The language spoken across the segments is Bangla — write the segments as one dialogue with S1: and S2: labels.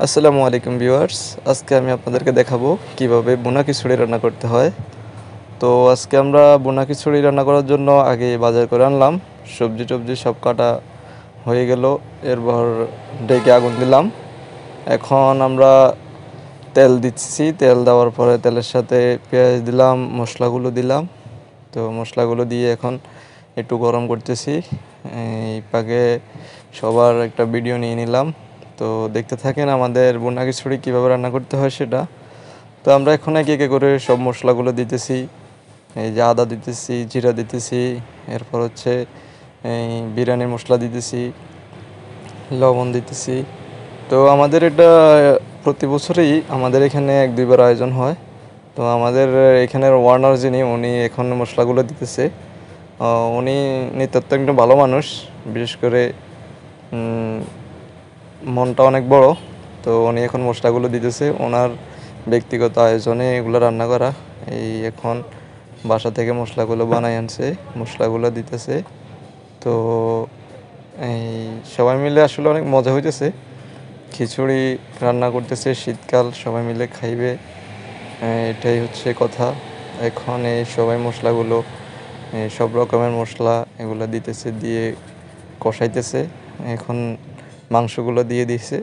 S1: আসসালামু আলাইকুম ভিউয়ার্স। আজকে আমি আপনাদেরকে দেখাবো কিভাবে বোনা খিচুড়ি রান্না করতে হয়। তো আজকে আমরা বোনা খিচুড়ি রান্না করার জন্য আগে বাজার করে আনলাম। সবজি টবজি সব কাটা হয়ে গেল। এরপর ডেকে আগুন দিলাম। এখন আমরা তেল দিচ্ছি। তেল দেওয়ার পরে তেলের সাথে পেঁয়াজ দিলাম, মশলাগুলো দিলাম। তো মশলাগুলো দিয়ে এখন একটু গরম করতেছি। এই পাকে সবার একটা ভিডিও নিয়ে নিলাম। তো দেখতে থাকেন আমাদের বোনা খিচুড়ি কীভাবে রান্না করতে হয় সেটা। তো আমরা এখন একে একে করে সব মশলাগুলো দিতেছি। এই যে আদা দিতেছি, জিরা দিতেছি, এরপর হচ্ছে এই বিরিয়ানির মশলা দিতেছি, লবণ দিতেছি। তো আমাদের এটা প্রতি বছরই আমাদের এখানে ১-২ বার আয়োজন হয়। তো আমাদের এখানের ওনার যিনি উনি এখন মশলাগুলো দিতেছে। উনি নিতান্ত একজন ভালো মানুষ। বিশেষ করে মনটা অনেক বড়। তো উনি এখন মশলাগুলো দিতেছে। ওনার ব্যক্তিগত আয়োজনে এগুলো রান্না করা। এই এখন বাসা থেকে মশলাগুলো বানাই আনছে, মশলাগুলো দিতেছে। তো এই সবাই মিলে আসলে অনেক মজা হইতেছে। খিচুড়ি রান্না করতেছে, শীতকাল, সবাই মিলে খাইবে। এটাই হচ্ছে কথা। এখন এই সবাই মশলাগুলো সব রকমের মশলা এগুলো দিতেছে, দিয়ে কষাইতেছে। এখন মাংসগুলো দিয়ে দিছে।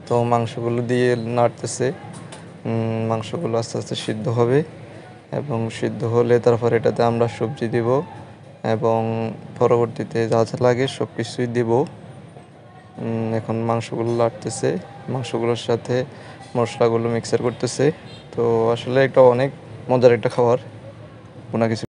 S1: তো মাংসগুলো দিয়ে নাড়তেছে। মাংসগুলো আস্তে আস্তে সিদ্ধ হবে এবং সিদ্ধ হলে তারপর এটাতে আমরা সবজি দিব এবং পরবর্তীতে যা যা লাগে সব কিছুই দিব। এখন মাংসগুলো নাড়তেছে, মাংসগুলোর সাথে মশলাগুলো মিক্সার করতেছে। তো আসলে এটা অনেক মজার একটা খাবার, কোনো কিছু।